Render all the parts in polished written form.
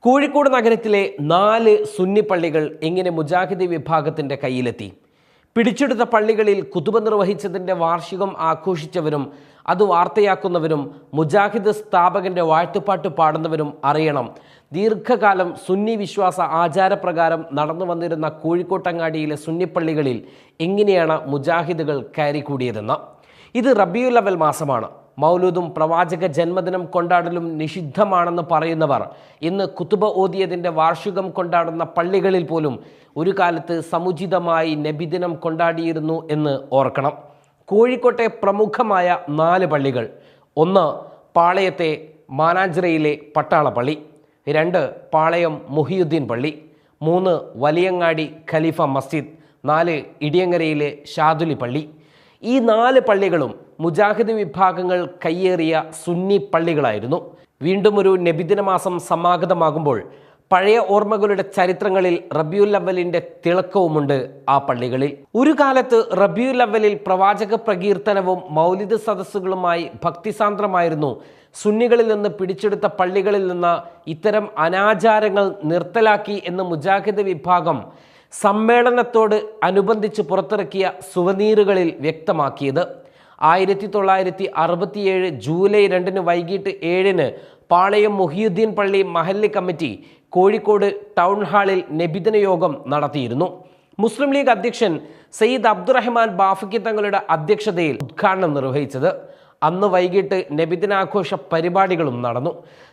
കോഴിക്കോട് നഗരത്തിലെ 4 സുന്നി പള്ളികൾ എങ്ങനെ മുജാഹിദി വിഭാഗത്തിൻ്റെ കയ്യിലെത്തി? പിടിച്ചെടുത്ത പള്ളികളിൽ ഖുതുബ നിർവഹിച്ചതിൻ്റെ വാർഷികം ആഘോഷിച്ചവരും അത് വാർത്തയാക്കുന്നവരും മുജാഹിദ് സ്ഥാപകൻ്റെ വാഴ്ത്തുപാട്ട് പാടുന്നവരും അറിയണം, ദീർഘകാലം സുന്നി വിശ്വാസ ആചാരപ്രകാരം നടന്നു വന്നിരുന്ന കോഴിക്കോട്ടങ്ങാടിയിലെ സുന്നിപ്പള്ളികളിൽ എങ്ങനെയാണ് മുജാഹിദുകൾ കയറിക്കൂടിയതെന്ന്. ഇത് റബീഉൽ അവൽ മാസമാണ്. മൗലൂദും പ്രവാചക ജന്മദിനം കൊണ്ടാടലും നിഷിദ്ധമാണെന്ന് പറയുന്നവർ ഇന്ന് ഖുതുബ ഓതിയതിൻ്റെ വാർഷികം കൊണ്ടാടുന്ന പള്ളികളിൽ പോലും ഒരു കാലത്ത് സമുചിതമായി നബിദിനം കൊണ്ടാടിയിരുന്നു എന്ന് ഓർക്കണം. കോഴിക്കോട്ടെ പ്രമുഖമായ 4 പള്ളികൾ: 1 പാളയത്തെ മാനാഞ്ചിറയിലെ പട്ടാളപ്പള്ളി, 2 പാളയം മുഹിയുദ്ദീൻ പള്ളി, 3 വലിയങ്ങാടി ഖലീഫ മസ്ജിദ്, 4 ഇടിയങ്ങരയിലെ ഷാദുലി പള്ളി. ഈ 4 പള്ളികളും മുജാഹിദ് വിഭാഗങ്ങൾ കയ്യേറിയ സുന്നി പള്ളികളായിരുന്നു. വീണ്ടും ഒരു നബിദിന മാസം സമാഗതമാകുമ്പോൾ പഴയ ഓർമ്മകളുടെ ചരിത്രങ്ങളിൽ റബീഉൽ അവലിൻ്റെ തിളക്കവുമുണ്ട് ആ പള്ളികളിൽ. ഒരു കാലത്ത് റബീഉൽ അവലിൽ പ്രവാചക പ്രകീർത്തനവും മൗലിദ് സദസ്സുകളുമായി ഭക്തിസാന്ദ്രമായിരുന്നു. സുന്നികളിൽ നിന്ന് പിടിച്ചെടുത്ത പള്ളികളിൽ നിന്ന് ഇത്തരം അനാചാരങ്ങൾ നിർത്തലാക്കി എന്ന് മുജാഹിദ് വിഭാഗം സമ്മേളനത്തോട് അനുബന്ധിച്ച് പുറത്തിറക്കിയ സുവനീറുകളിൽ വ്യക്തമാക്കിയത്. 1967 ജൂലൈ 2 വൈകിട്ട് 7 പാളയം മുഹിയുദ്ദീൻ പള്ളി മഹല്ലി കമ്മിറ്റി കോഴിക്കോട് ടൗൺ ഹാളിൽ നബിദിന യോഗം നടത്തിയിരുന്നു. മുസ്ലിം ലീഗ് അധ്യക്ഷൻ സയ്യിദ് അബ്ദുറഹ്മാൻ ബാഫക്കി തങ്ങളുടെ അധ്യക്ഷതയിൽ ഉദ്ഘാടനം നിർവഹിച്ചത്. അന്ന് വൈകിട്ട് നബിദിനാഘോഷ പരിപാടികളും നടന്നു.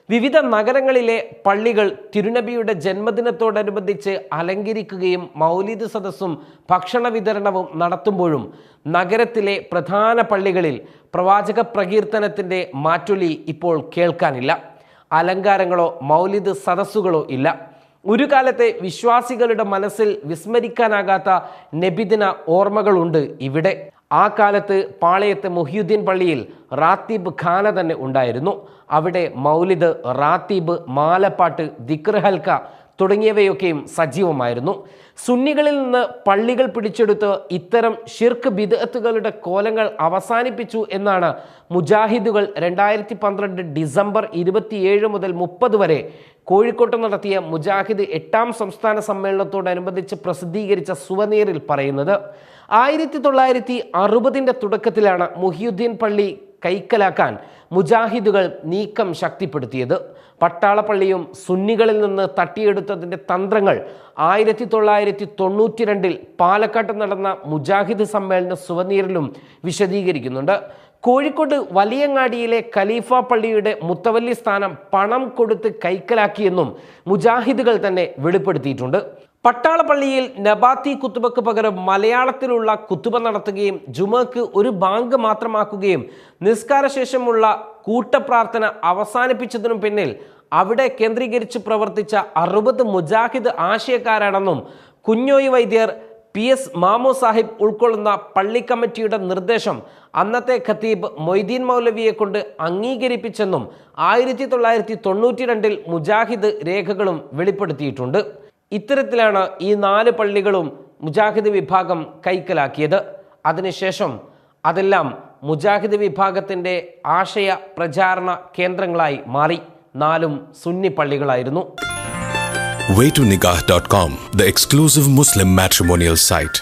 വിവിധ നഗരങ്ങളിലെ പള്ളികൾ തിരുനബിയുടെ ജന്മദിനത്തോടനുബന്ധിച്ച് അലങ്കരിക്കുകയും മൗലിദ് സദസ്സും ഭക്ഷണ വിതരണവും നടത്തുമ്പോഴും നഗരത്തിലെ പ്രധാന പള്ളികളിൽ പ്രവാചക പ്രകീർത്തനത്തിൻ്റെ മാറ്റൊലി ഇപ്പോൾ കേൾക്കാനില്ല. അലങ്കാരങ്ങളോ മൗലിദ് സദസ്സുകളോ ഇല്ല. ഒരു കാലത്തെ വിശ്വാസികളുടെ മനസ്സിൽ വിസ്മരിക്കാനാകാത്ത നബിദിന ഓർമ്മകളുണ്ട് ഇവിടെ. ആ കാലത്ത് പാളയത്തെ മുഹിയുദ്ദീൻ പള്ളിയിൽ റാത്തീബ് ഖാന തന്നെ ഉണ്ടായിരുന്നു. അവിടെ മൗലിദ്, റാത്തീബ്, മാലപ്പാട്ട്, ദിക്ർ ഹൽക്ക തുടങ്ങിയവയൊക്കെയും സജീവമായിരുന്നു. സുന്നികളിൽ നിന്ന് പള്ളികൾ പിടിച്ചെടുത്ത് ഇത്തരം ഷിർക്ക് ബിദ്അത്തുകളുടെ കോലങ്ങൾ അവസാനിപ്പിച്ചു എന്നാണ് മുജാഹിദുകൾ 2012 ഡിസംബർ 27 മുതൽ 30 വരെ കോഴിക്കോട്ട് നടത്തിയ മുജാഹിദ് 8ാം സംസ്ഥാന സമ്മേളനത്തോടനുബന്ധിച്ച് പ്രസിദ്ധീകരിച്ച സുവനീറിൽ പറയുന്നത്. 1960ൻ്റെ തുടക്കത്തിലാണ് മുഹിയുദ്ദീൻ പള്ളി കൈക്കലാക്കാൻ മുജാഹിദുകൾ നീക്കം ശക്തിപ്പെടുത്തിയത്. പട്ടാളപ്പള്ളിയും സുന്നികളിൽ നിന്ന് തട്ടിയെടുത്തതിൻ്റെ തന്ത്രങ്ങൾ 1992 പാലക്കാട്ട് നടന്ന മുജാഹിദ് സമ്മേളന സുവനീറിലും വിശദീകരിക്കുന്നുണ്ട്. കോഴിക്കോട് വലിയങ്ങാടിയിലെ ഖലീഫ പള്ളിയുടെ മുത്തവല്ലി സ്ഥാനം പണം കൊടുത്ത് കൈക്കലാക്കിയെന്നും മുജാഹിദുകൾ തന്നെ വെളിപ്പെടുത്തിയിട്ടുണ്ട്. പട്ടാളപ്പള്ളിയിൽ നബാത്തി കുത്തുബക്ക് പകരം മലയാളത്തിലുള്ള കുത്തുബ നടത്തുകയും ജുമക്ക് ഒരു ബാങ്ക് മാത്രമാക്കുകയും നിസ്കാരശേഷമുള്ള കൂട്ടപ്രാർത്ഥന അവസാനിപ്പിച്ചതിനും പിന്നിൽ അവിടെ കേന്ദ്രീകരിച്ച് പ്രവർത്തിച്ച 60 മുജാഹിദ് ആശയക്കാരാണെന്നും കുഞ്ഞോയി വൈദ്യർ, PS മാമു സാഹിബ് ഉൾക്കൊള്ളുന്ന പള്ളി കമ്മിറ്റിയുടെ നിർദ്ദേശം അന്നത്തെ ഖത്തീബ് മൊയ്തീൻ മൗലവിയെ കൊണ്ട് അംഗീകരിപ്പിച്ചെന്നും 1992 മുജാഹിദ് രേഖകളും വെളിപ്പെടുത്തിയിട്ടുണ്ട്. ഇത്തരത്തിലാണ് ഈ 4 പള്ളികളും മുജാഹിദ് വിഭാഗം കൈക്കലാക്കിയത്. അതിനുശേഷം അതെല്ലാം മുജാഹിദ് വിഭാഗത്തിൻ്റെ ആശയ പ്രചാരണ കേന്ദ്രങ്ങളായി മാറി. 4 Sunni പള്ളികളായിരുന്നു. Waytonikah.com, the exclusive Muslim matrimonial site.